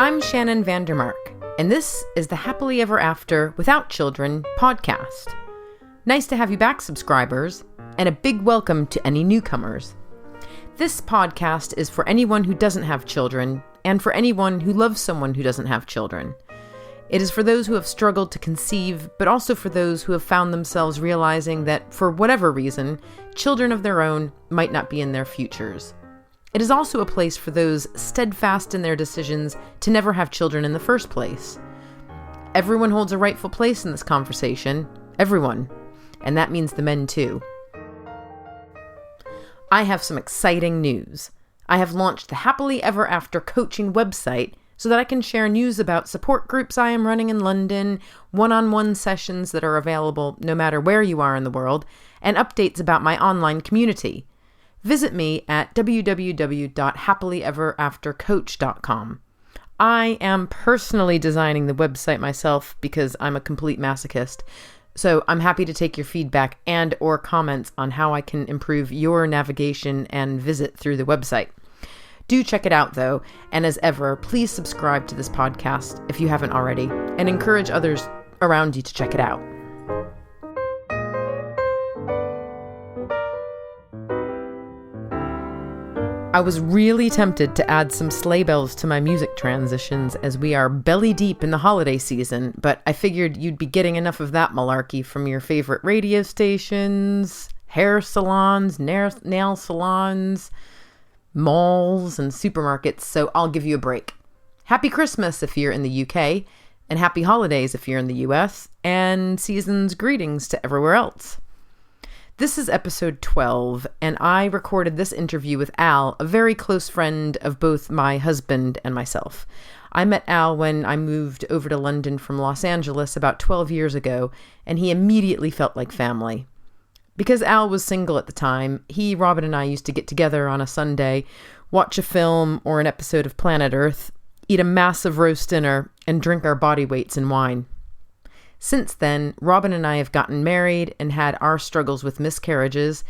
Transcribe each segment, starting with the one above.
I'm Shannon Vandermark, and this is the Happily Ever After Without Children podcast. Nice to have you back, subscribers, and a big welcome to any newcomers. This podcast is for anyone who doesn't have children, and for anyone who loves someone who doesn't have children. It is for those who have struggled to conceive, but also for those who have found themselves realizing that, for whatever reason, children of their own might not be in their futures. It is also a place for those steadfast in their decisions to never have children in the first place. Everyone holds a rightful place in this conversation. Everyone. And that means the men too. I have some exciting news. I have launched the Happily Ever After coaching website so that I can share news about support groups I am running in London, one-on-one sessions that are available no matter where you are in the world, and updates about my online community. Visit me at www.happilyeveraftercoach.com. I am personally designing the website myself because I'm a complete masochist, so I'm happy to take your feedback and or comments on how I can improve your navigation and visit through the website. Do check it out, though, and as ever, please subscribe to this podcast if you haven't already, and encourage others around you to check it out. I was really tempted to add some sleigh bells to my music transitions as we are belly deep in the holiday season, but I figured you'd be getting enough of that malarkey from your favorite radio stations, hair salons, nail salons, malls, and supermarkets, so I'll give you a break. Happy Christmas if you're in the UK, and happy holidays if you're in the US, and season's greetings to everywhere else. This is episode 12, and I recorded this interview with Al, a very close friend of both my husband and myself. I met Al when I moved over to London from Los Angeles about 12 years ago, and he immediately felt like family. Because Al was single at the time, Robin and I used to get together on a Sunday, watch a film or an episode of Planet Earth, eat a massive roast dinner, and drink our body weights in wine. Since then, Robin and I have gotten married and had our struggles with miscarriages.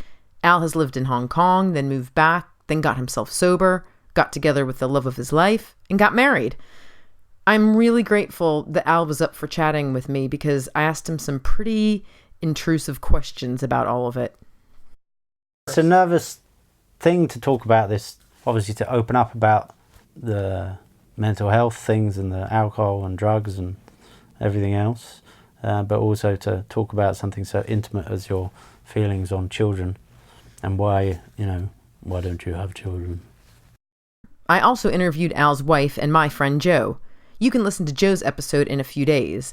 Al has lived in Hong Kong, then moved back, then got himself sober, got together with the love of his life, and got married. I'm really grateful that Al was up for chatting with me because I asked him some pretty intrusive questions about all of it. It's a nervous thing to talk about this, obviously to open up about the mental health things and the alcohol and drugs and everything else, but also to talk about something so intimate as your feelings on children and why don't you have children? I also interviewed Al's wife and my friend Joe. You can listen to Joe's episode in a few days.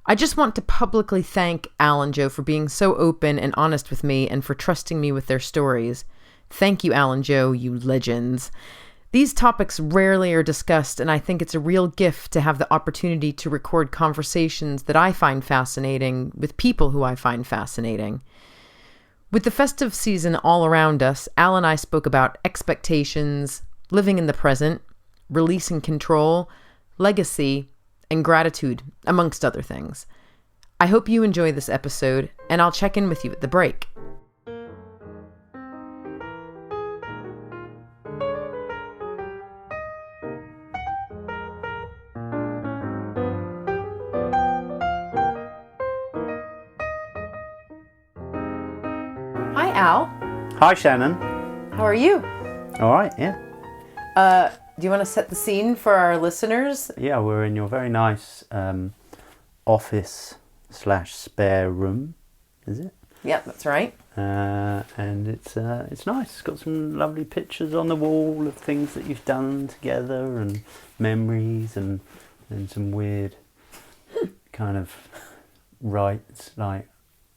I just want to publicly thank Al and Joe for being so open and honest with me and for trusting me with their stories. Thank you, Al and Joe, you legends. These topics rarely are discussed, and I think it's a real gift to have the opportunity to record conversations that I find fascinating with people who I find fascinating. With the festive season all around us, Al and I spoke about expectations, living in the present, releasing control, legacy, and gratitude, amongst other things. I hope you enjoy this episode, and I'll check in with you at the break. Hi, Al. Hi, Shannon. How are you? All right, yeah. Do you want to set the scene for our listeners? Yeah, we're in your very nice office/spare room, is it? Yeah, that's right. And it's nice. It's got some lovely pictures on the wall of things that you've done together and memories and some weird kind of writes, like,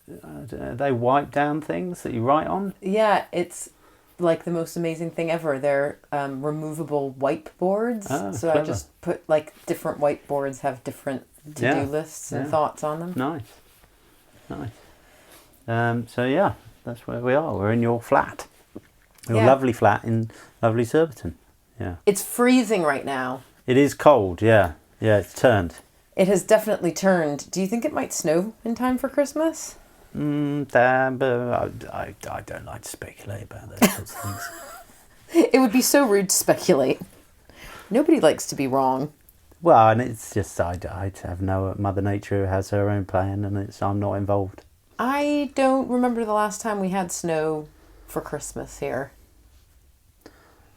they wipe down things that you write on? Yeah, it's like the most amazing thing ever. They're removable whiteboards. So clever. I just put different whiteboards have different to-do lists and thoughts on them. Nice. So yeah, that's where we are. We're in your flat. Your lovely flat in lovely Surbiton. Yeah. It's freezing right now. It is cold, yeah. Yeah, it's turned. It has definitely turned. Do you think it might snow in time for Christmas? But I don't like to speculate about those sorts of things. It would be so rude to speculate. Nobody likes to be wrong. Well, and it's just I have no Mother Nature has her own plan, and I'm not involved. I don't remember the last time we had snow for Christmas here.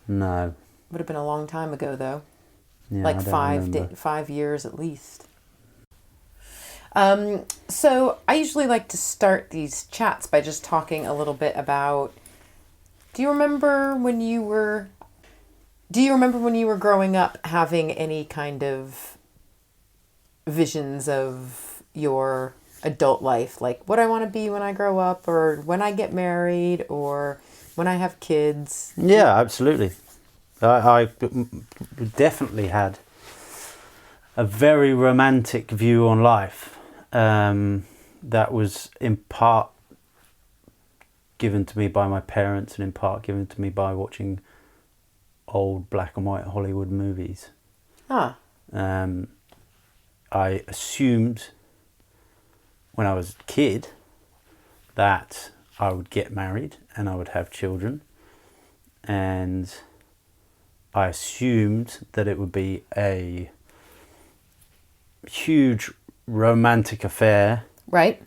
No. Would have been a long time ago, though. Yeah, Like I don't remember. 5 years at least. So I usually like to start these chats by just talking a little bit about. Do you remember when you were growing up having any kind of visions of your adult life, like what I want to be when I grow up, or when I get married, or when I have kids? Yeah, absolutely. I definitely had a very romantic view on life that was in part given to me by my parents and in part given to me by watching old black and white Hollywood movies. Ah. I assumed when I was a kid that I would get married and I would have children, and I assumed that it would be a huge romantic affair, Right.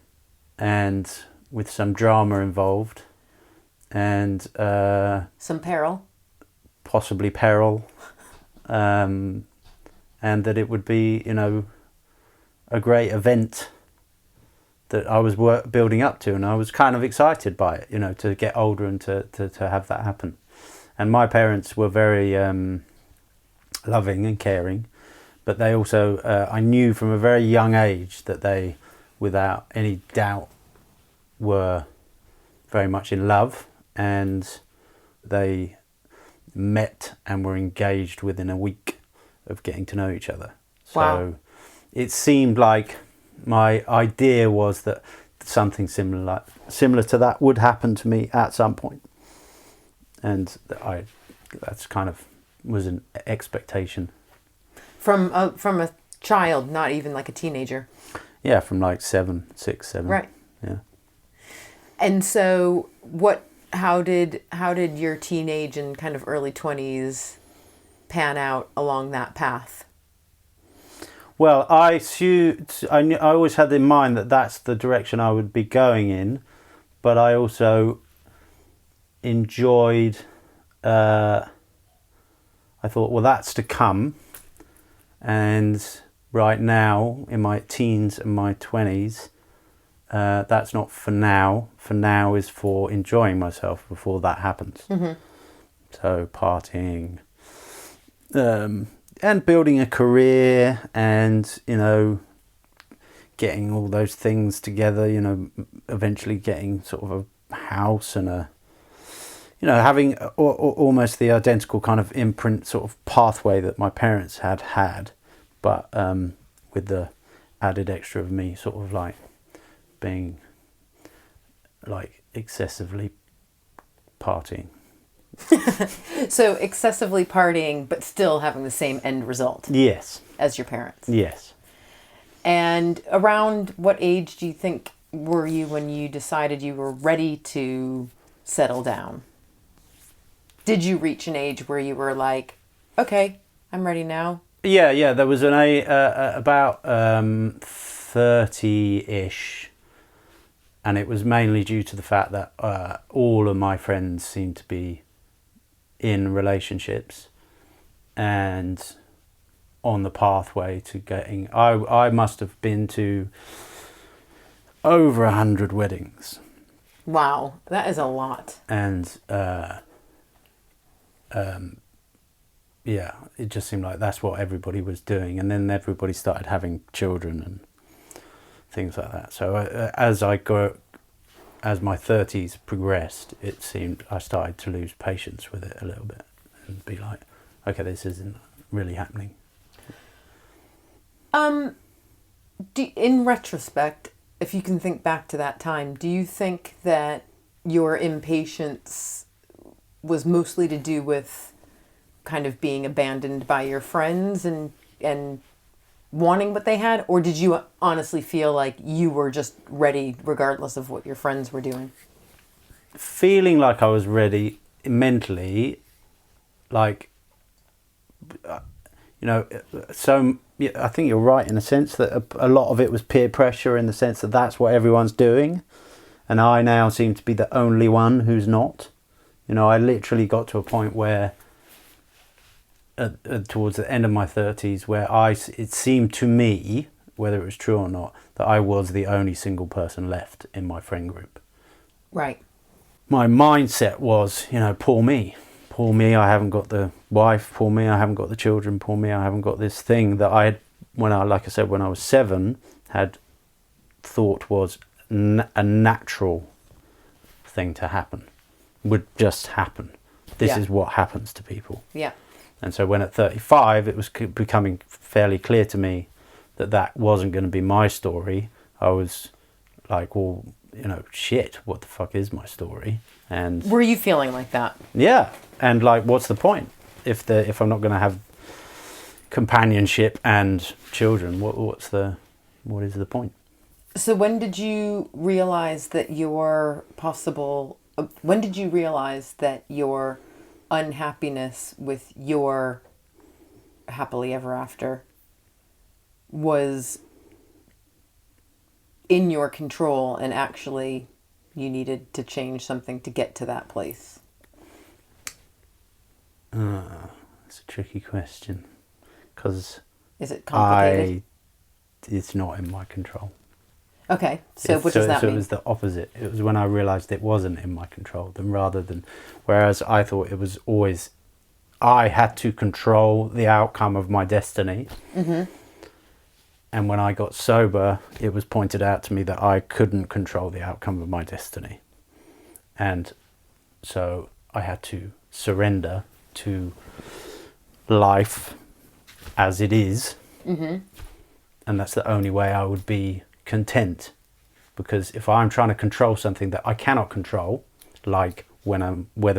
and with some drama involved, and Some peril. possibly peril, and that it would be, a great event that I was building up to, and I was kind of excited by it, to get older and to have that happen. And my parents were very loving and caring, but they also, I knew from a very young age that they, without any doubt, were very much in love, and they met and were engaged within a week of getting to know each other. Wow. So it seemed like my idea was that something similar to that would happen to me at some point, and that's kind of was an expectation From a child, not even like a teenager. Yeah, from like 6, 7. Right. Yeah. And so how did your teenage and kind of early 20s pan out along that path? Well, I always had in mind that that's the direction I would be going in, but I also enjoyed. I thought, well, that's to come, and right now in my teens and my 20s, that's not for now. For now is for enjoying myself before that happens. Mm-hmm. So partying. And building a career, and getting all those things together, eventually getting sort of a house and having almost the identical kind of imprint sort of pathway that my parents had, but with the added extra of me sort of like being like excessively partying. So excessively partying, but still having the same end result. Yes. As your parents. Yes. And around what age do you think were you when you decided you were ready to settle down? Did you reach an age where you were like, okay, I'm ready now? Yeah. There was about 30-ish, and it was mainly due to the fact that all of my friends seemed to be in relationships and on the pathway to getting. I must have been to over 100 weddings. Wow, that is a lot. And yeah, it just seemed like that's what everybody was doing, and then everybody started having children and things like that. So as my 30s progressed, it seemed I started to lose patience with it a little bit and be like, okay, this isn't really happening. In retrospect, if you can think back to that time, do you think that your impatience was mostly to do with kind of being abandoned by your friends and wanting what they had, or did you honestly feel like you were just ready regardless of what your friends were doing? Feeling like I was ready mentally, like, so yeah, I think you're right in a sense that a lot of it was peer pressure, in the sense that that's what everyone's doing, and I now seem to be the only one who's not. I literally got to a point where towards the end of my 30s where it seemed to me, whether it was true or not, that I was the only single person left in my friend group. Right. My mindset was, poor me. Poor me, I haven't got the wife. Poor me, I haven't got the children. Poor me, I haven't got this thing that I had, when I was 7, had thought was a natural thing to happen. Would just happen. This is what happens to people. Yeah. And so when at 35, it was becoming fairly clear to me that wasn't going to be my story. I was like, well, shit, what the fuck is my story? And were you feeling like that? Yeah. And like, what's the point if I'm not going to have companionship and children? What is the point? So when did you realize that your unhappiness with your happily ever after was in your control, and actually you needed to change something to get to that place? That's a tricky question, because is it complicated? It's not in my control. Okay, so what does that mean? So it was the opposite. It was when I realised it wasn't in my control, whereas I thought it was always, I had to control the outcome of my destiny. Mm-hmm. And when I got sober, it was pointed out to me that I couldn't control the outcome of my destiny. And so I had to surrender to life as it is. Mm-hmm. And that's the only way I would be content. Because if I'm trying to control something that I cannot control, like whether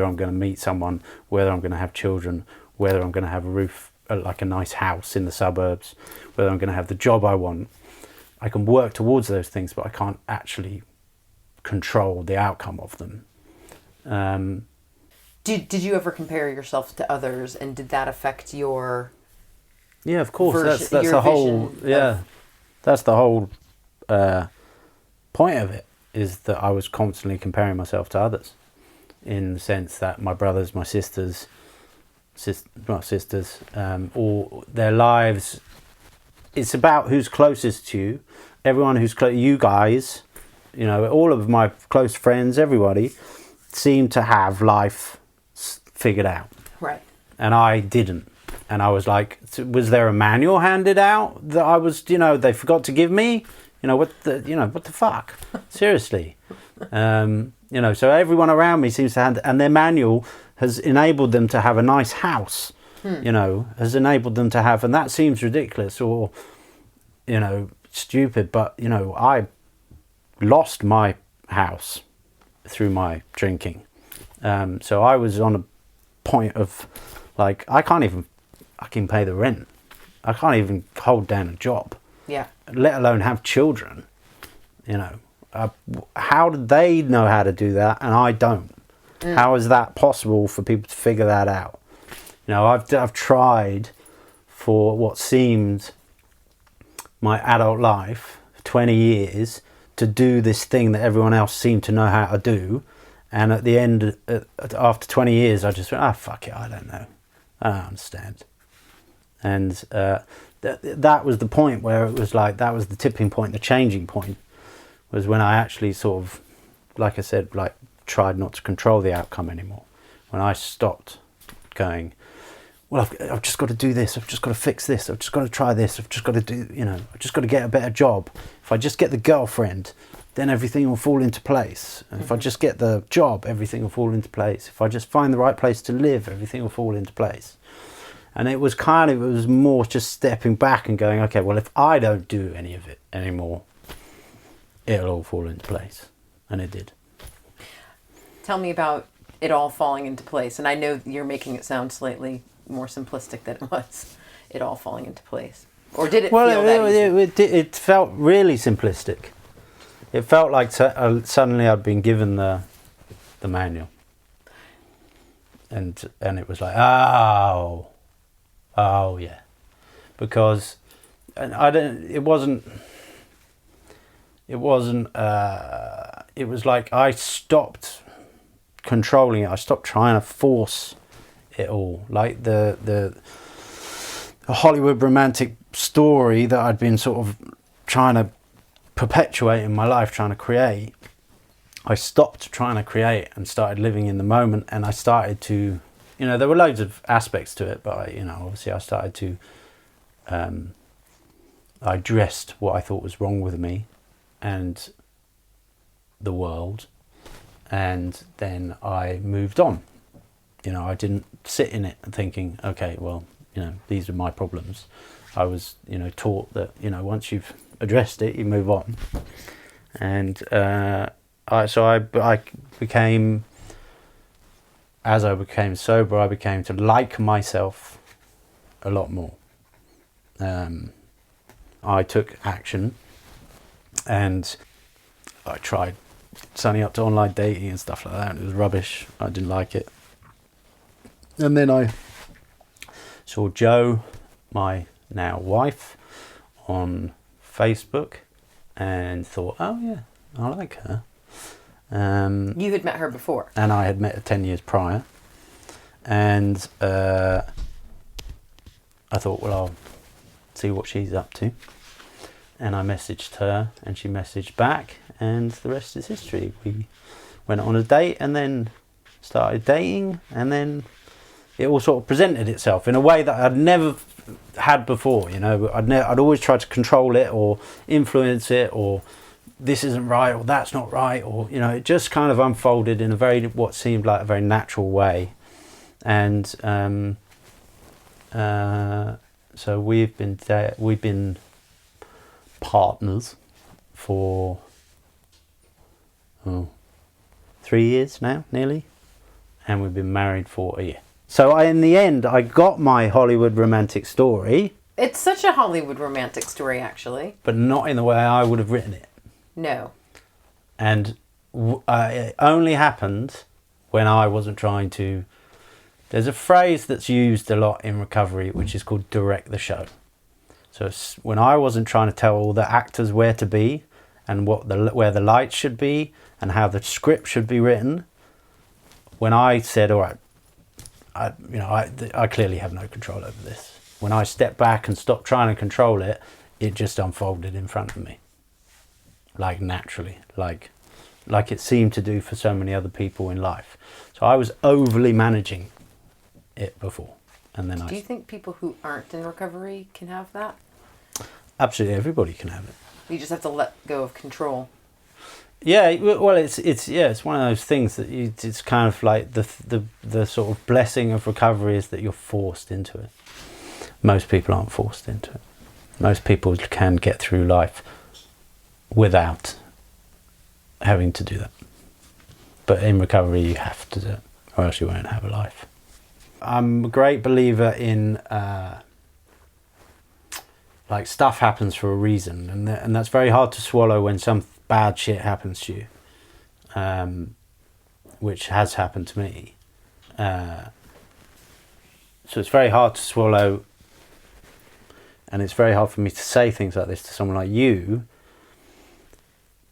I'm going to meet someone, whether I'm going to have children, whether I'm going to have a roof, like a nice house in the suburbs, whether I'm going to have the job I want, I can work towards those things, but I can't actually control the outcome of them. Did you ever compare yourself to others, and did that affect your? Yeah, of course. That's the whole. Yeah, that's the whole point of it, is that I was constantly comparing myself to others, in the sense that my brothers, my sisters, all their lives, it's about who's closest to you. Everyone who's you guys, all of my close friends, everybody seemed to have life figured out. Right. And I didn't. And I was like, was there a manual handed out that I was, they forgot to give me? What the fuck? Seriously. So everyone around me seems to have, and their manual has enabled them to have a nice house, has enabled them to have, and that seems ridiculous or, stupid, but, I lost my house through my drinking. So I was on a point of, like, I can pay the rent. I can't even hold down a job. Yeah. Let alone have children. How did they know how to do that and I don't? How is that possible for people to figure that out? I've tried for what seemed my adult life, 20 years, to do this thing that everyone else seemed to know how to do. And at the end, after 20 years, I just went, fuck it, I don't know. I don't understand. And that was the point where it was like, that was the tipping point, the changing point, was when I actually sort of, like I said, like tried not to control the outcome anymore. When I stopped going, well, I've just got to do this, I've just got to fix this, I've just got to try this, I've just got to do, I've just got to get a better job. If I just get the girlfriend, then everything will fall into place. And if I just get the job, everything will fall into place. If I just find the right place to live, everything will fall into place. And it was more just stepping back and going, okay, well, if I don't do any of it anymore, it'll all fall into place. And it did. Tell me about it all falling into place. And I know you're making it sound slightly more simplistic than it was, it all falling into place. Or did it feel that easy? It felt really simplistic. It felt like suddenly I'd been given the manual. And it was like, oh yeah, because and I don't. It wasn't. It wasn't. It was like I stopped controlling it. I stopped trying to force it all. Like the Hollywood romantic story that I'd been sort of trying to perpetuate in my life, trying to create. I stopped trying to create and started living in the moment, and I started to, there were loads of aspects to it, but obviously I started to, I addressed what I thought was wrong with me and the world, and then I moved on. I didn't sit in it and thinking, okay, well, these are my problems. I was, taught that, once you've addressed it, you move on. And I became, as I became sober, I became to like myself a lot more. I took action, and I tried signing up to online dating and stuff like that, and it was rubbish. I didn't like it. And then I saw Jo, my now wife, on Facebook, and thought, oh yeah, I like her. You had met her before, and I had met her 10 years prior, and I thought, well, I'll see what she's up to. And I messaged her, and she messaged back, and the rest is history. We went on a date, and then started dating, and then it all sort of presented itself in a way that I'd never had before. I'd always tried to control it or influence it, or this isn't right, or that's not right, or it just kind of unfolded in what seemed like a very natural way. And so we've been partners for 3 years now, nearly, and we've been married for a year. So in the end, I got my Hollywood romantic story. It's such a Hollywood romantic story, actually. But not in the way I would have written it. No. And it only happened when I wasn't trying to... There's a phrase that's used a lot in recovery, which is called direct the show. So when I wasn't trying to tell all the actors where to be and where the lights should be and how the script should be written, when I said, all right, I clearly have no control over this. When I stepped back and stopped trying to control it, it just unfolded in front of me. Like naturally, like it seemed to do for so many other people in life. So I was overly managing it before. And then Do you think people who aren't in recovery can have that? Absolutely, everybody can have it. You just have to let go of control. Yeah, well, it's one of those things that it's kind of like the sort of blessing of recovery is that you're forced into it. Most people aren't forced into it. Most people can get through life without having to do that. But in recovery, you have to do it, or else you won't have a life. I'm a great believer in like stuff happens for a reason, and that's very hard to swallow when some bad shit happens to you, which has happened to me. So it's very hard to swallow, and it's very hard for me to say things like this to someone like you,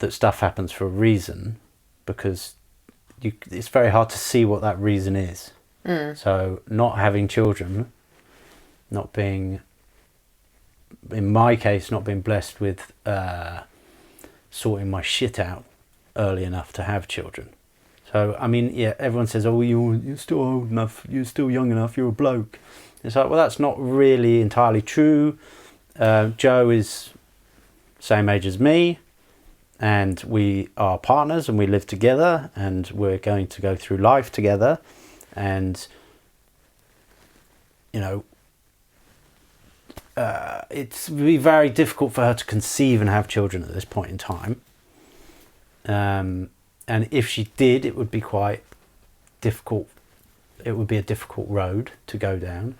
that stuff happens for a reason, because it's very hard to see what that reason is. So not having children, not being, in my case, not being blessed with sorting my shit out early enough to have children. So, I mean, yeah, everyone says, oh, you're still old enough, you're still young enough, you're a bloke. It's like, well, that's not really entirely true. Jo is same age as me, and we are partners, and we live together, and we're going to go through life together. And, it's be very difficult for her to conceive and have children at this point in time. And if she did, it would be quite difficult. It would be a difficult road to go down.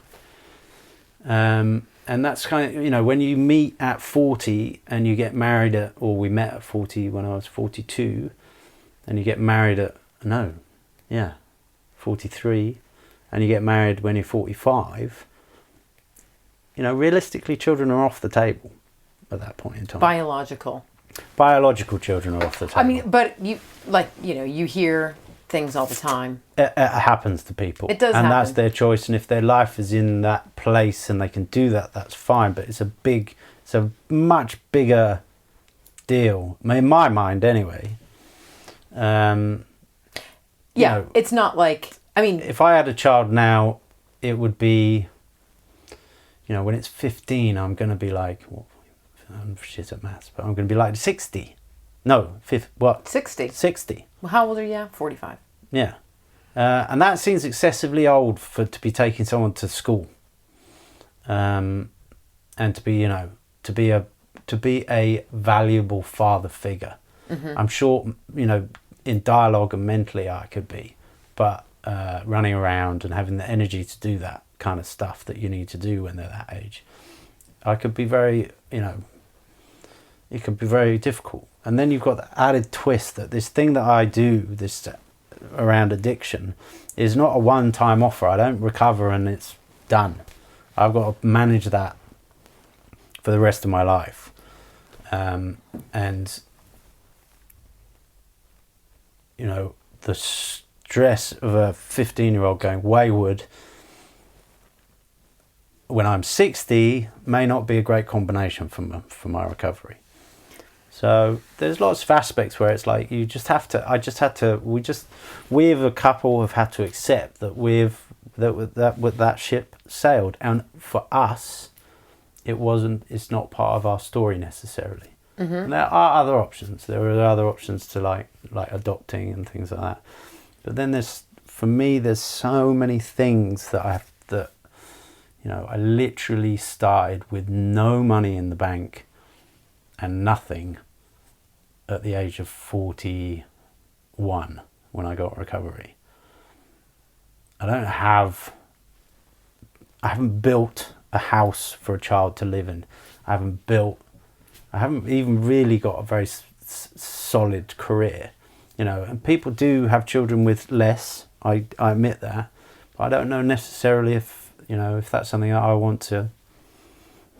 And that's kind of, when you meet at 40 and you get married we met at 40 when I was 42, and you get married at, 43, and you get married when you're 45, realistically, children are off the table at that point in time. Biological children are off the table. I mean, but you hear things all the time. It happens to people. It does happen. And that's their choice. And if their life is in that place and they can do that, that's fine. But it's a much bigger deal, in my mind anyway. It's not like, if I had a child now, it would be, when it's 15, I'm going to be like, I'm shit at maths, but I'm going to be like 60. No, 60. 60. Well, how old are you? 45. Yeah. And that seems excessively old to be taking someone to school. And to be, to be a valuable father figure. Mm-hmm. I'm sure, in dialogue and mentally I could be, but running around and having the energy to do that kind of stuff that you need to do when they're that age, I could be very, it could be very difficult. And then you've got the added twist that this thing that I do, this around addiction, is not a one-time offer. I don't recover and it's done. I've got to manage that for the rest of my life. And the stress of a 15-year-old going wayward when I'm 60 may not be a great combination for my recovery. So there's lots of aspects where it's like we as a couple have had to accept that that ship sailed, and for us it's not part of our story necessarily. Mm-hmm. And there are other options. There are other options to like adopting and things like that. But then there's so many things that I literally started with no money in the bank and nothing at the age of 41 when I got recovery. I haven't built a house for a child to live in. I haven't even really got a very solid career, and people do have children with less. I admit that, but I don't know necessarily if that's something that I want to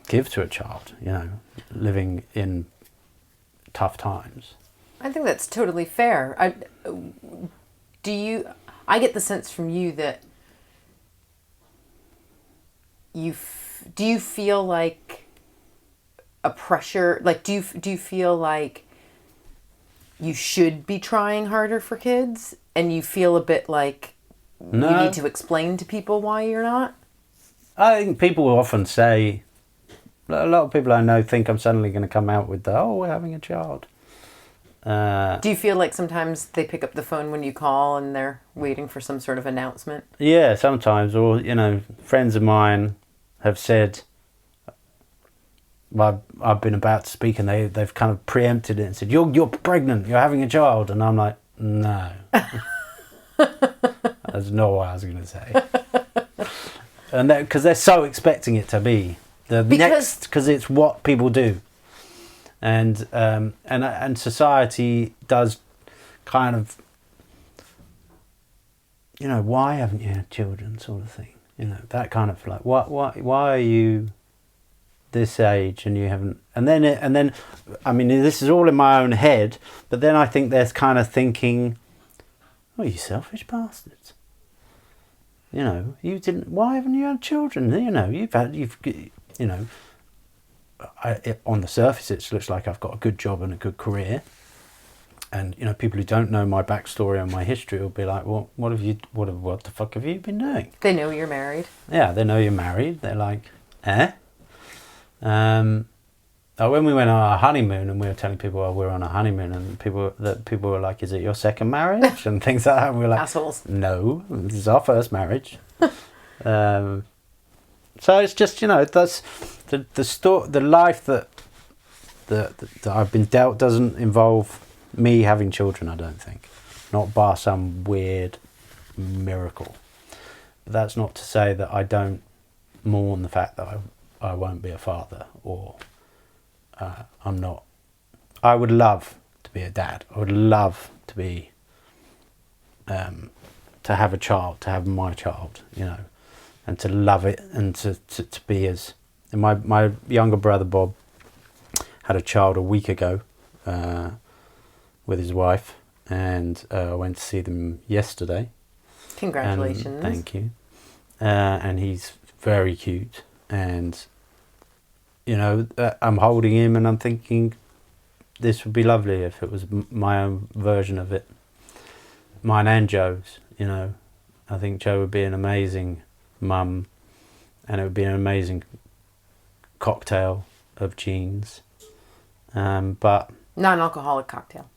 give to a child, living in tough times. I think that's totally fair. I get the sense from you that do you feel like a pressure, like do you feel like you should be trying harder for kids, and you feel a bit like you need to explain to people why you're not? I think people will often say, a lot of people I know think I'm suddenly going to come out with we're having a child. Do you feel like sometimes they pick up the phone when you call and they're waiting for some sort of announcement? Yeah, sometimes. Or, friends of mine have said, I've been about to speak and they've kind of preempted it and said, you're pregnant, you're having a child. And I'm like, no. That's not what I was going to say. And because they're so expecting it to be because it's what people do, and society does kind of, why haven't you had children, sort of thing, that kind of like why are you this age and you haven't, and then I mean, this is all in my own head, but then I think there's kind of thinking, oh, you selfish bastards. You didn't. Why haven't you had children? On the surface, it looks like I've got a good job and a good career, and people who don't know my backstory and my history will be like, "Well, what the fuck have you been doing?" They know you're married. Yeah, they know you're married. They're like, eh? When we went on our honeymoon and we were telling people, we're on a honeymoon, and people were like, is it your second marriage? And things like that. And we were like, assholes. No, this is our first marriage. So it's just, that's the life that I've been dealt doesn't involve me having children, I don't think. Not bar some weird miracle. But that's not to say that I don't mourn the fact that I won't be a father, or I'm not. I would love to be a dad. I would love to be, to have a child, to have my child, and to love it, and to be as my younger brother Bob had a child a week ago with his wife, and I went to see them yesterday. Congratulations. Thank you. And he's very cute, and I'm holding him and I'm thinking this would be lovely if it was my own version of it, mine and Joe's. I think Joe would be an amazing mum, and it would be an amazing cocktail of genes, but non-alcoholic cocktail.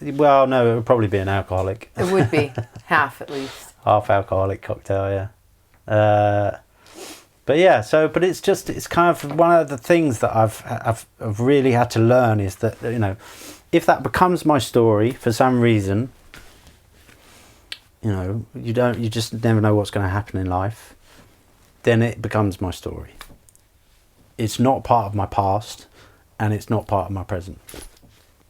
Well, no, it would probably be an alcoholic. It would be half at least. Half alcoholic cocktail, yeah. But it's kind of one of the things that I've really had to learn is that if that becomes my story for some reason, you just never know what's going to happen in life, then it becomes my story. It's not part of my past, and it's not part of my present.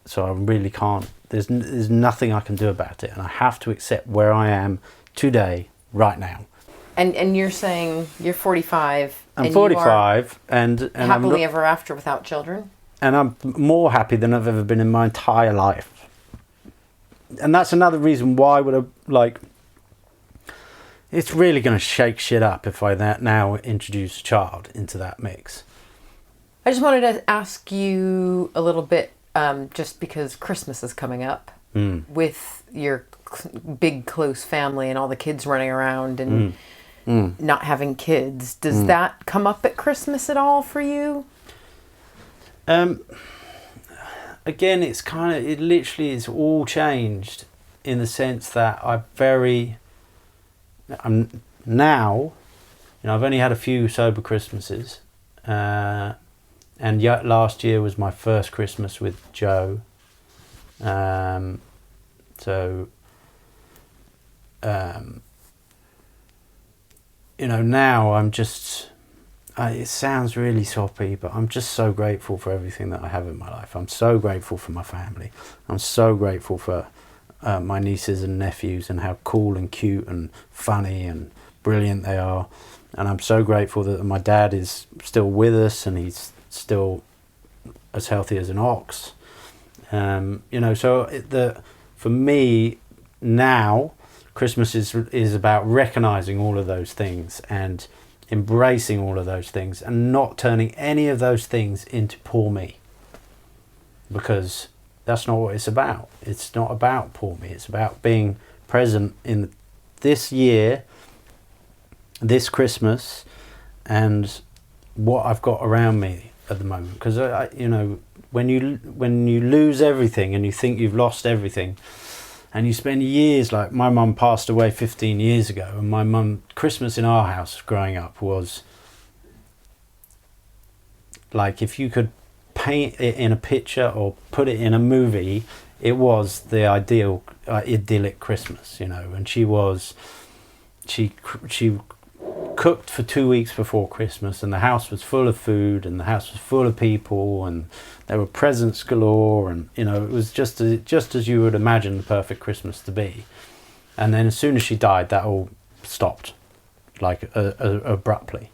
So I really can't. There's nothing I can do about it, and I have to accept where I am today, right now. And you're saying you're 45. I'm 45, and happily ever after without children. And I'm more happy than I've ever been in my entire life. And that's another reason why it's really going to shake shit up if I now introduce a child into that mix. I just wanted to ask you a little bit, just because Christmas is coming up with your big close family and all the kids running around and not having kids. Does that come up at Christmas at all for you? Again, it literally is all changed in the sense that I'm now, I've only had a few sober Christmases, and yet last year was my first Christmas with Joe. Now I'm just, it sounds really soppy, but I'm just so grateful for everything that I have in my life. I'm so grateful for my family. I'm so grateful for my nieces and nephews and how cool and cute and funny and brilliant they are. And I'm so grateful that my dad is still with us and he's still as healthy as an ox. For me now, Christmas is about recognizing all of those things and embracing all of those things and not turning any of those things into poor me, because that's not what it's about. It's not about poor me. It's about being present in this year, this Christmas, and what I've got around me at the moment. Because when you lose everything and you think you've lost everything, and you spend years, like my mum passed away 15 years ago, and my mum, Christmas in our house growing up was like, if you could paint it in a picture or put it in a movie, it was the ideal idyllic Christmas, and she cooked for 2 weeks before Christmas, and the house was full of food, and the house was full of people, and there were presents galore, and it was just as you would imagine the perfect Christmas to be. And then as soon as she died, that all stopped, like abruptly,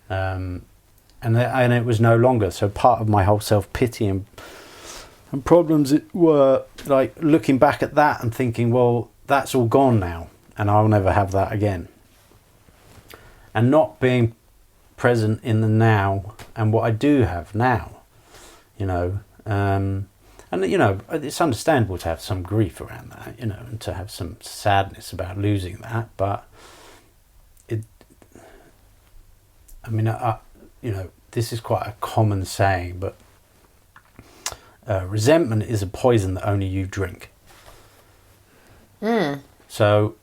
and it was no longer. So part of my whole self-pity and problems were like looking back at that and thinking, well, that's all gone now, and I'll never have that again. And not being present in the now and what I do have now, and it's understandable to have some grief around that, and to have some sadness about losing that, but this is quite a common saying, but resentment is a poison that only you drink. So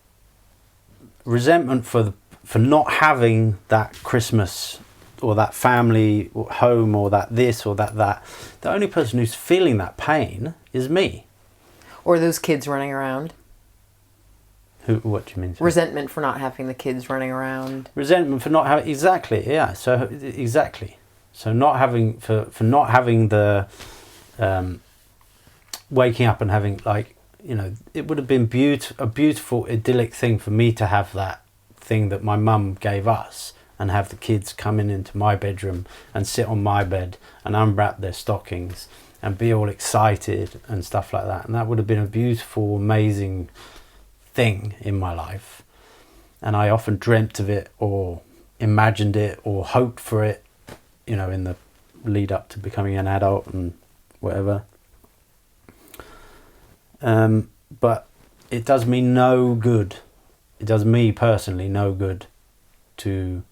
resentment for not having that Christmas or that family or home or that this or that, the only person who's feeling that pain is me. Or those kids running around. What do you mean? Resentment for not having the kids running around. Resentment for not having, exactly, yeah. So exactly. So not having, for not having the waking up and having, like, it would have been a beautiful idyllic thing for me to have that thing that my mum gave us and have the kids come into my bedroom and sit on my bed and unwrap their stockings and be all excited and stuff like that. And that would have been a beautiful, amazing thing in my life. And I often dreamt of it or imagined it or hoped for it, you know, in the lead up to becoming an adult and whatever. But it does me no good. It does me personally no good to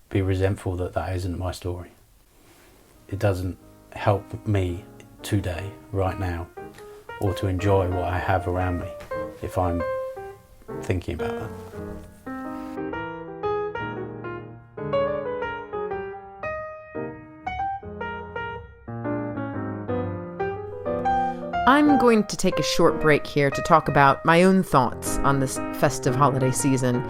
be resentful that that isn't my story. It doesn't help me today, right now, or to enjoy what I have around me if I'm thinking about that. I'm going to take a short break here to talk about my own thoughts on this festive holiday season.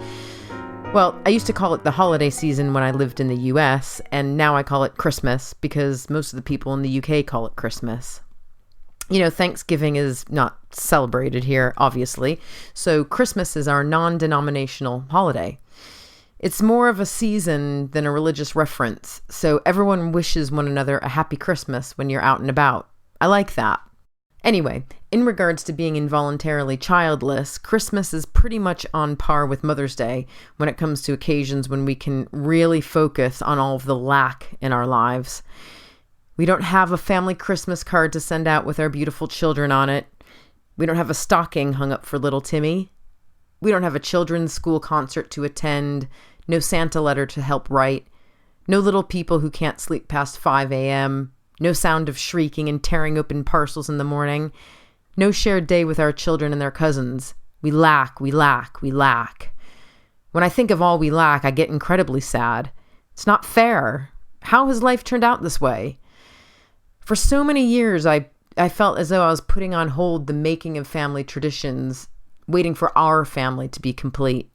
Well, I used to call it the holiday season when I lived in the US, and now I call it Christmas because most of the people in the UK call it Christmas. You know, Thanksgiving is not celebrated here, obviously, so Christmas is our non-denominational holiday. It's more of a season than a religious reference, so everyone wishes one another a happy Christmas when you're out and about. I like that. Anyway, in regards to being involuntarily childless, Christmas is pretty much on par with Mother's Day when it comes to occasions when we can really focus on all of the lack in our lives. We don't have a family Christmas card to send out with our beautiful children on it. We don't have a stocking hung up for little Timmy. We don't have a children's school concert to attend, no Santa letter to help write, no little people who can't sleep past 5 a.m., no sound of shrieking and tearing open parcels in the morning. No shared day with our children and their cousins. We lack, we lack, we lack. When I think of all we lack, I get incredibly sad. It's not fair. How has life turned out this way? For so many years, I felt as though I was putting on hold the making of family traditions, waiting for our family to be complete.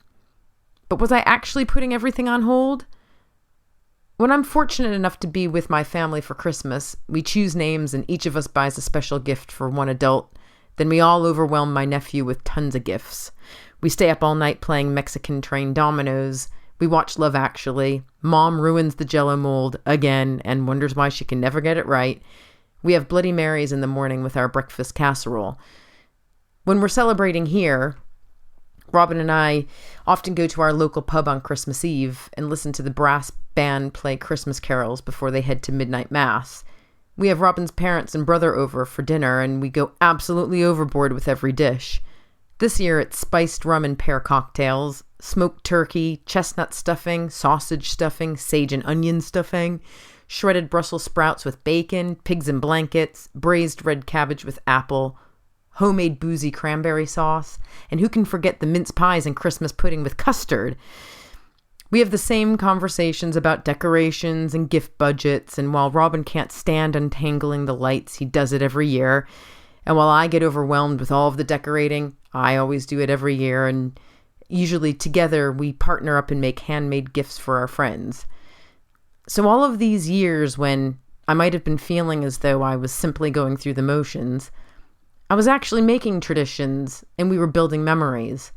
But was I actually putting everything on hold? When I'm fortunate enough to be with my family for Christmas, we choose names and each of us buys a special gift for one adult. Then we all overwhelm my nephew with tons of gifts. We stay up all night playing Mexican train dominoes. We watch Love Actually. Mom ruins the Jell-O mold again and wonders why she can never get it right. We have Bloody Marys in the morning with our breakfast casserole. When we're celebrating here, Robin and I often go to our local pub on Christmas Eve and listen to the brass band play Christmas carols before they head to midnight mass. We have Robin's parents and brother over for dinner, and we go absolutely overboard with every dish. This year it's spiced rum and pear cocktails, smoked turkey, chestnut stuffing, sausage stuffing, sage and onion stuffing, shredded Brussels sprouts with bacon, pigs in blankets, braised red cabbage with apple, homemade boozy cranberry sauce, and who can forget the mince pies and Christmas pudding with custard? We have the same conversations about decorations and gift budgets, and while Robin can't stand untangling the lights, he does it every year. And while I get overwhelmed with all of the decorating, I always do it every year, and usually together we partner up and make handmade gifts for our friends. So all of these years when I might have been feeling as though I was simply going through the motions, I was actually making traditions and we were building memories.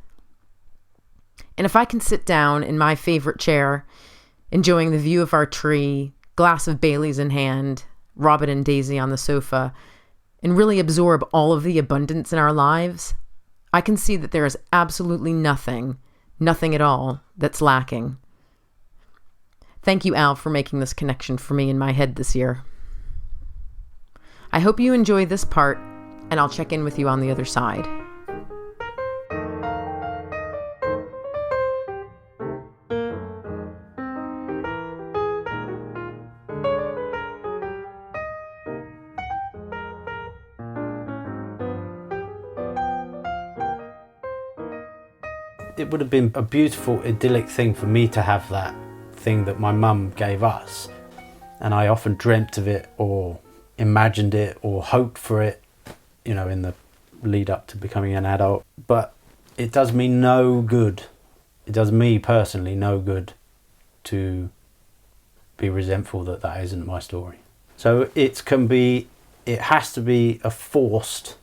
And if I can sit down in my favorite chair, enjoying the view of our tree, glass of Bailey's in hand, Robin and Daisy on the sofa, and really absorb all of the abundance in our lives, I can see that there is absolutely nothing at all that's lacking. Thank you, Al, for making this connection for me in my head this year. I hope you enjoy this part, and I'll check in with you on the other side. It would have been a beautiful, idyllic thing for me to have that thing that my mum gave us. And I often dreamt of it or imagined it or hoped for it, you know, in the lead up to becoming an adult. But it does me no good. It does me personally no good to be resentful that that isn't my story. So it has to be a forced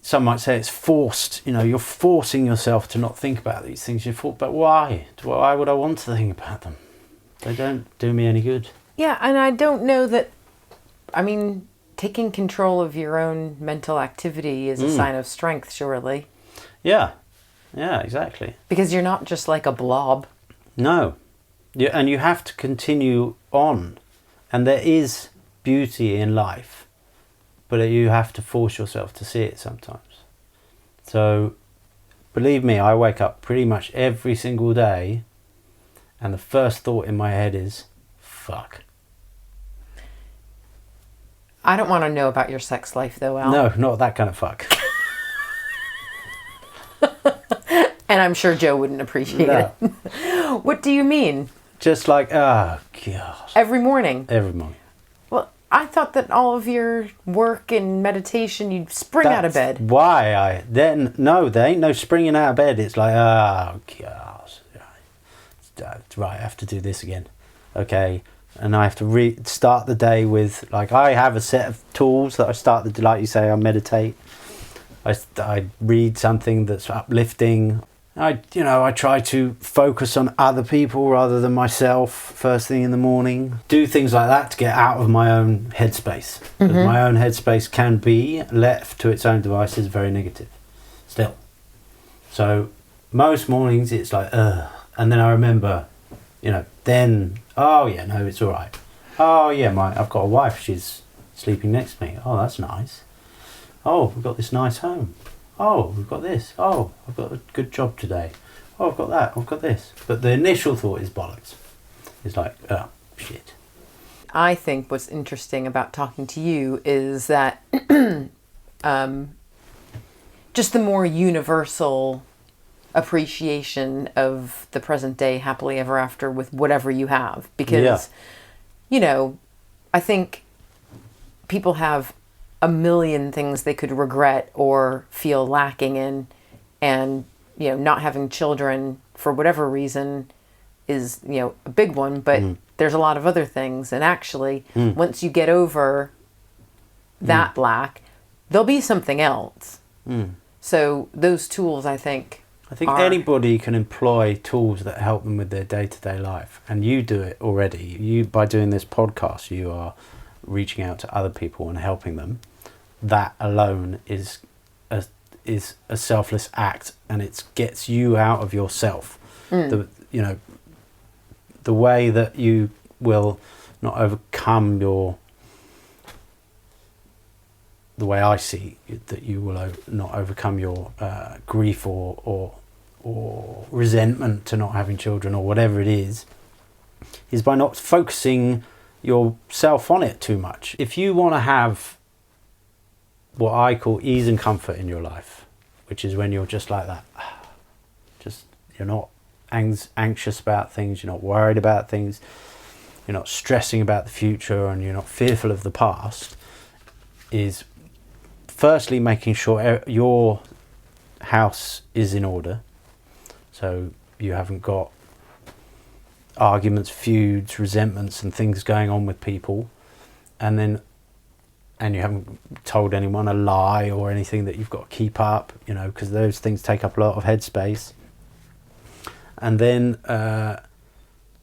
some might say it's forced. You're forcing yourself to not think about these things. But why? Why would I want to think about them? They don't do me any good. Yeah, and I don't know that. I mean, taking control of your own mental activity is a sign of strength, surely. Yeah, exactly. Because you're not just like a blob. No, and you have to continue on, and there is beauty in life, but you have to force yourself to see it sometimes. So, believe me, I wake up pretty much every single day, and the first thought in my head is, fuck. I don't want to know about your sex life, though, Al. No, not that kind of fuck. And I'm sure Joe wouldn't appreciate it. What do you mean? Just like, oh, God. Every morning? Every morning. Well, I thought that all of your work and meditation, you'd spring out of bed. Why there ain't no springing out of bed. It's like, oh, God. Right, I have to do this again. Okay. And I have to start the day with, like, I have a set of tools that I start the day, like you say, I meditate. I read something that's uplifting. I try to focus on other people rather than myself first thing in the morning. Do things like that to get out of my own headspace. Because my own headspace can be, left to its own devices, very negative. Still. So most mornings it's like, ugh. And then I remember, then, oh yeah, no, it's all right. Oh yeah, I've got a wife, she's sleeping next to me. Oh, that's nice. Oh, we've got this nice home. Oh, we've got this. Oh, I've got a good job today. Oh, I've got that. I've got this. But the initial thought is bollocks. It's like, oh, shit. I think what's interesting about talking to you is that just the more universal appreciation of the present day happily ever after with whatever you have. Because, I think people have a million things they could regret or feel lacking in, and not having children for whatever reason is a big one, but there's a lot of other things, and actually once you get over that lack, there'll be something else. So those tools, I think anybody can employ tools that help them with their day-to-day life, and you do it already. By doing this podcast, you are reaching out to other people and helping them. That alone is a selfless act, and it gets you out of yourself. The way that you will not overcome the way I see it, that you will not overcome your grief or resentment to not having children or whatever it is by not focusing yourself on it too much. If you want to have what I call ease and comfort in your life, which is when you're just like that, you're not anxious about things, you're not worried about things, you're not stressing about the future, and you're not fearful of the past, is firstly making sure your house is in order, so you haven't got arguments, feuds, resentments and things going on with people, and you haven't told anyone a lie or anything that you've got to keep up, because those things take up a lot of headspace. And then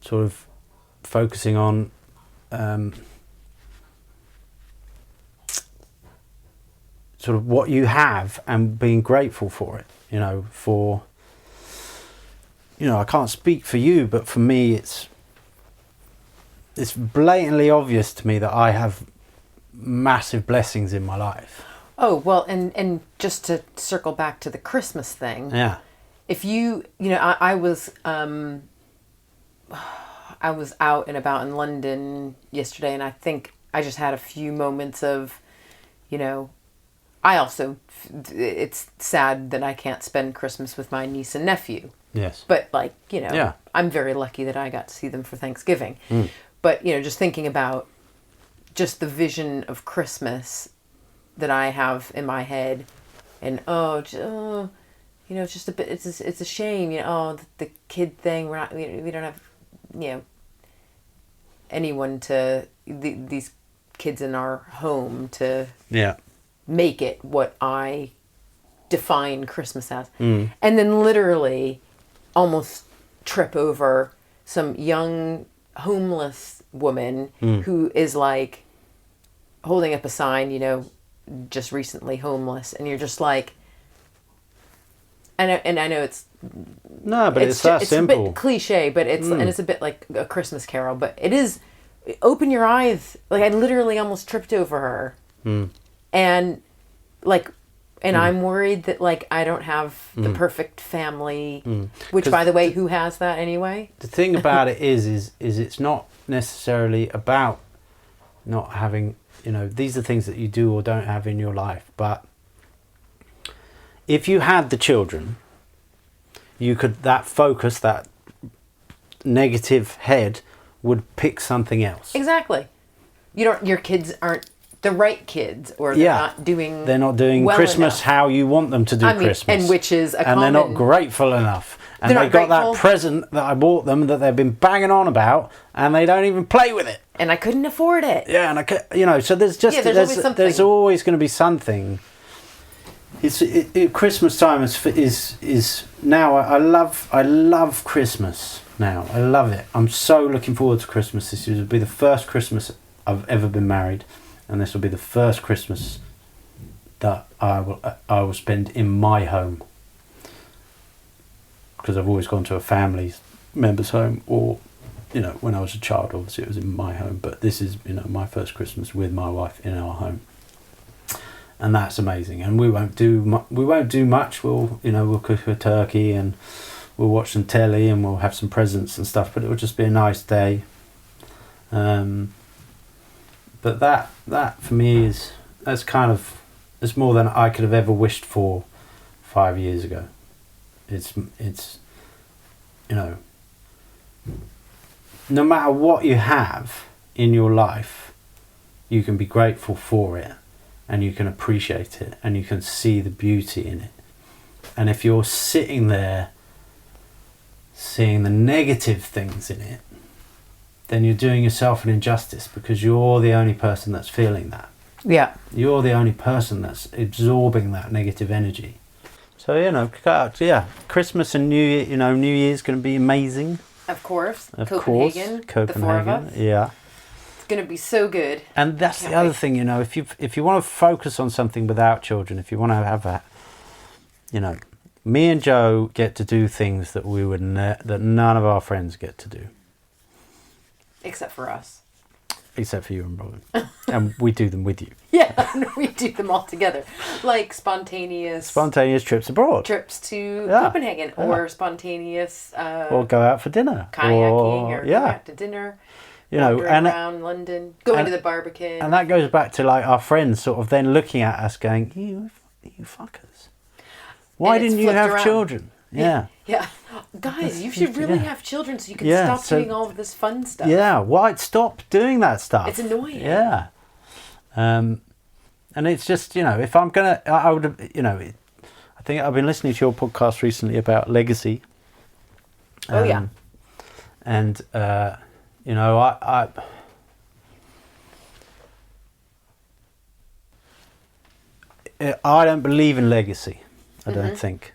sort of focusing on sort of what you have and being grateful for it, I can't speak for you, but for me it's blatantly obvious to me that I have massive blessings in my life. Oh, well, and just to circle back to the Christmas thing. Yeah. If I was out and about in London yesterday, and I think I just had a few moments of, it's sad that I can't spend Christmas with my niece and nephew. Yes. But Yeah. I'm very lucky that I got to see them for Thanksgiving. But, just thinking about just the vision of Christmas that I have in my head, and it's just a bit, it's a shame, the kid thing, we don't have, anyone to, these kids in our home to make it what I define Christmas as. And then literally almost trip over some young homeless woman who is like holding up a sign, you know, just recently homeless, and you're just like, and I know it's it's that simple. It's a bit cliche, but it's and it's a bit like a Christmas Carol, but it is. Open your eyes. Like, I literally almost tripped over her, and like, and I'm worried that like I don't have the perfect family. Which, by the way, who has that anyway? The thing about it is it's not necessarily about not having. You know, these are things that you do or don't have in your life. But if you had the children, you could, that focus, that negative head would pick something else. Exactly. Your kids aren't the right kids, or they're not doing well Christmas enough. How you want them to do Christmas. And which is and they're not grateful enough. And they got that present that I bought them that they've been banging on about, and they don't even play with it. And I couldn't afford it. Yeah, and so there's just there's always going to be something. Christmas time is now. I love Christmas now. I love it. I'm so looking forward to Christmas. This will be the first Christmas I've ever been married, and this will be the first Christmas that I will spend in my home. Because I've always gone to a family member's home, or, you know, when I was a child, obviously it was in my home. But this is, you know, my first Christmas with my wife in our home, and that's amazing. And we won't do much. We'll cook a turkey and we'll watch some telly and we'll have some presents and stuff. But it will just be a nice day. But that for me it's more than I could have ever wished for 5 years ago. It's you know, no matter what you have in your life, you can be grateful for it, and you can appreciate it, and you can see the beauty in it. And if you're sitting there seeing the negative things in it, then you're doing yourself an injustice, because you're the only person that's feeling that. Yeah. You're the only person that's absorbing that negative energy. So, you know, Christmas and New Year, you know, New Year's going to be amazing. Of course. Copenhagen, the four of us. Yeah. It's going to be so good. And that's the other thing, you know, if you want to focus on something without children, if you want to have a, you know, me and Joe get to do things that that none of our friends get to do. Except for us. Except for you and Robin. And we do them with you. Yeah, we do them all together. Like spontaneous trips abroad. Trips to Copenhagen. Or spontaneous... or go out for dinner. Kayaking or go out to dinner. You know, and around London. Going to the Barbican. And that goes back to like our friends sort of then looking at us going, you fuckers. Why didn't you have children? Yeah. Yeah. Guys, you should really have children so you can stop doing all of this fun stuff. Yeah, why stop doing that stuff? It's annoying. Yeah. And it's just, you know, if I'm going to, I would, you know, I think I've been listening to your podcast recently about legacy. Oh, yeah. And, you know, I don't believe in legacy. I don't think.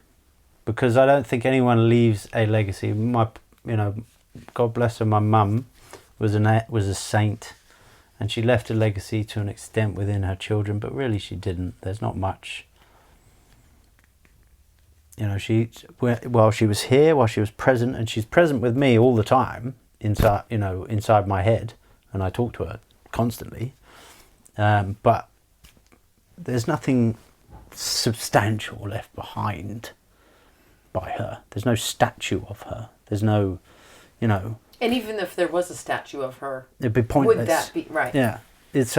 Because I don't think anyone leaves a legacy. God bless her, my mum was a saint, and she left a legacy to an extent within her children, but really she didn't. There's not much. You know, while she was here, while she was present, and she's present with me all the time inside my head, and I talk to her constantly. But there's nothing substantial left behind by her. There's no statue of her. There's no, you know. And even if there was a statue of her, it'd be pointless. Would that be right? Yeah. It's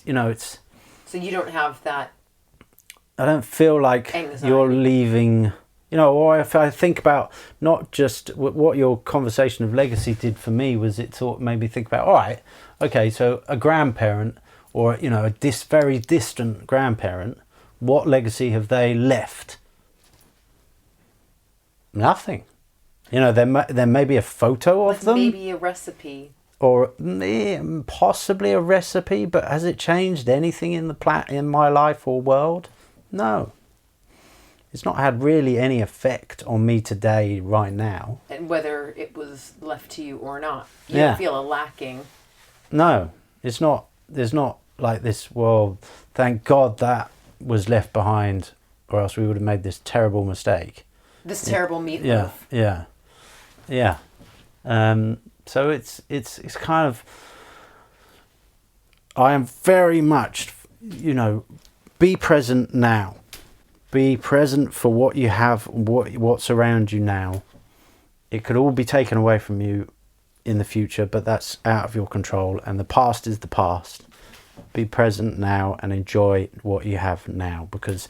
you know, it's. So you don't have that. I don't feel like anxiety. You're leaving. You know, or if I think about not just what your conversation of legacy did for me, was it sort of made me think about, all right, okay, so a grandparent, or, you know, a very distant grandparent, what legacy have they left? Nothing. You know, there may be a photo of them. Maybe a recipe. Or possibly a recipe, but has it changed anything in my life or world? No. it's not had really any effect on me today, right now. And whether it was left to you or not, you Yeah. don't feel a lacking. No, it's not. There's not like this, well, thank God that was left behind, or else we would have made this terrible mistake. This terrible meatloaf. Yeah. So it's kind of, I am very much, be present now. Be present for what you have, what's around you now. It could all be taken away from you in the future, but that's out of your control, and the past is the past. Be present now and enjoy what you have now, because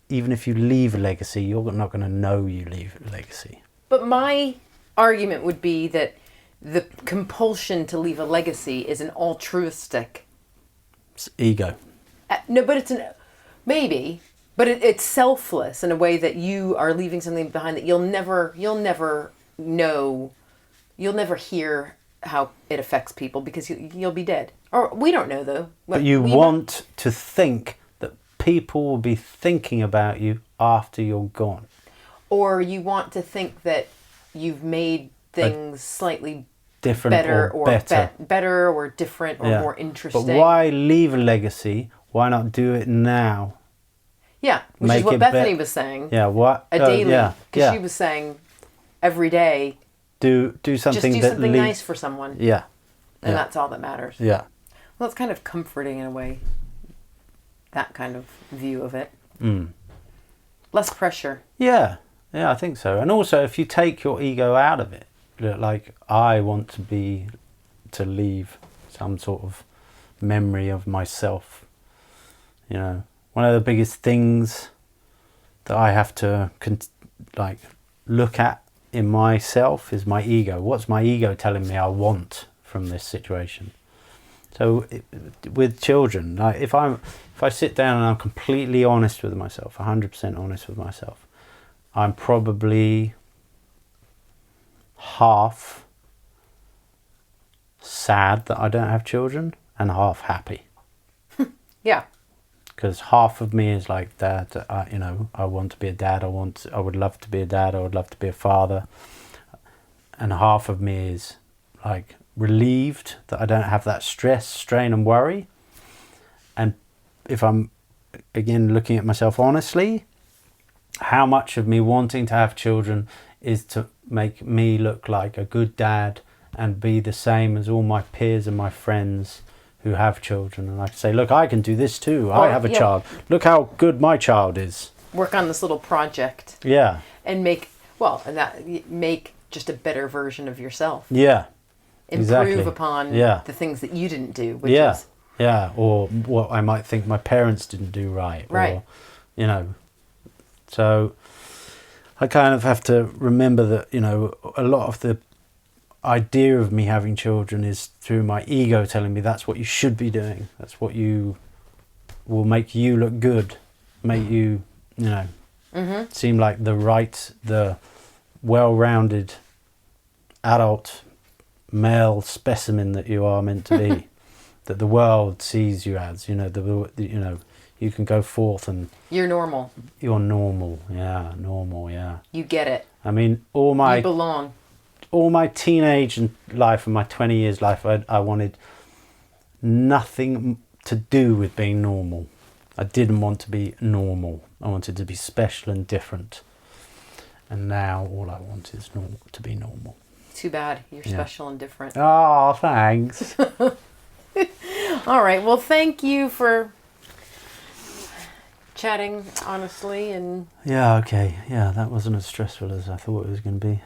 even if you leave a legacy, you're not going to know you leave a legacy. But my argument would be that the compulsion to leave a legacy is an altruistic... It's ego. No, but but it's selfless in a way that you are leaving something behind that you'll never know, you'll never hear how it affects people, because you'll be dead. Or we don't know, though. But you want to think that people will be thinking about you after you're gone. Or you want to think that you've made things slightly different better or better. Better or different or more interesting. But why leave a legacy? Why not do it now? Yeah, which is what Bethany was saying. Yeah, what? A daily. Because she was saying every day, do something just do something nice for someone. Yeah. And that's all that matters. Yeah. Well, it's kind of comforting in a way, that kind of view of it. Less pressure. Yeah, I think so. And also, if you take your ego out of it, like, I want to leave some sort of memory of myself. One of the biggest things that I have to look at in myself is my ego. What's my ego telling me I want from this situation? So with children, if I sit down and I'm completely honest with myself, 100% honest with myself, I'm probably half sad that I don't have children and half happy. Yeah. Because half of me is like, Dad, I want to be a dad. I would love to be a dad. I would love to be a father. And half of me is like relieved that I don't have that stress, strain and worry. And if I'm, again, looking at myself honestly, how much of me wanting to have children is to make me look like a good dad and be the same as all my peers and my friends who have children, and I can say, look, I can do this too. I have a child. Look how good my child is. Work on this little project. Yeah. And make just a better version of yourself. Yeah. Improve upon the things that you didn't do. Which is... Yeah. Or what I might think my parents didn't do right. Right. Or, so I kind of have to remember that, a lot of the idea of me having children is through my ego telling me that's what you should be doing. That's what you will make you look good, make you, seem like the well-rounded adult male specimen that you are meant to be, that the world sees you as. You can go forth and you're normal. You're normal, yeah, normal, yeah. You get it. I mean, you belong. All my teenage life and my 20 years life, I wanted nothing to do with being normal. I didn't want to be normal. I wanted to be special and different. And now all I want is to be normal. Too bad. You're special and different. Oh, thanks. All right. Well, thank you for chatting honestly and... Yeah, okay. Yeah, that wasn't as stressful as I thought it was going to be.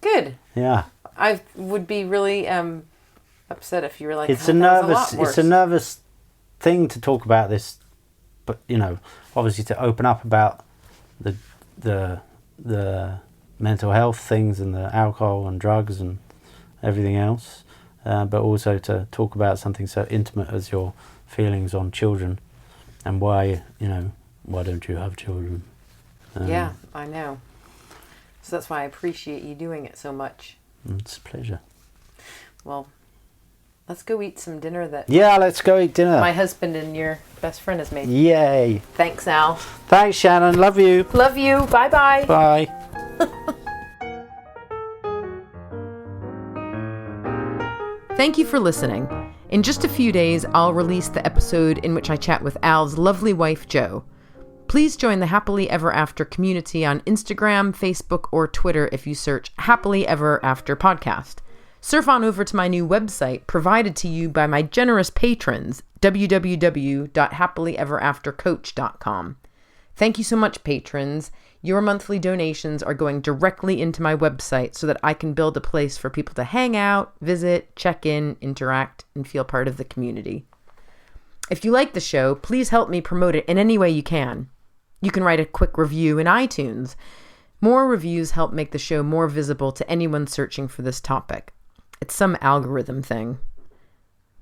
Good. Yeah. I would be really upset if you were like, it's a nervous thing to talk about this, but obviously to open up about the mental health things and the alcohol and drugs and everything else, but also to talk about something so intimate as your feelings on children and why don't you have children? Yeah, I know. So that's why I appreciate you doing it so much. It's a pleasure. Well, Let's go eat some dinner that Yeah, let's go eat dinner. my husband and your best friend has made. Yay. Thanks, Al. Thanks, Shannon. Love you. Love you. Bye-bye. Bye. Thank you for listening. In just a few days, I'll release the episode in which I chat with Al's lovely wife, Jo. Please join the Happily Ever After community on Instagram, Facebook, or Twitter if you search Happily Ever After Podcast. Surf on over to my new website, provided to you by my generous patrons, www.happilyeveraftercoach.com. Thank you so much, patrons. Your monthly donations are going directly into my website so that I can build a place for people to hang out, visit, check in, interact, and feel part of the community. If you like the show, please help me promote it in any way you can. You can write a quick review in iTunes. More reviews help make the show more visible to anyone searching for this topic. It's some algorithm thing.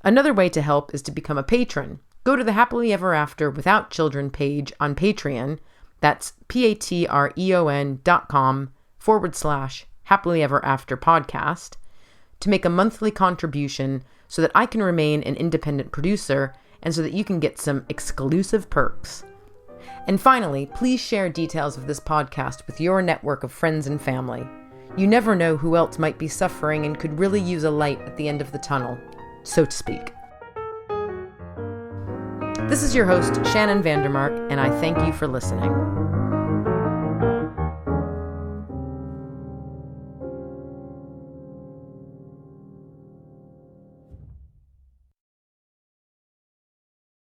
Another way to help is to become a patron. Go to the Happily Ever After Without Children page on Patreon. That's patreon.com/Happily Ever After Podcast to make a monthly contribution so that I can remain an independent producer and so that you can get some exclusive perks. And finally, please share details of this podcast with your network of friends and family. You never know who else might be suffering and could really use a light at the end of the tunnel, so to speak. This is your host, Shannon Vandermark, and I thank you for listening.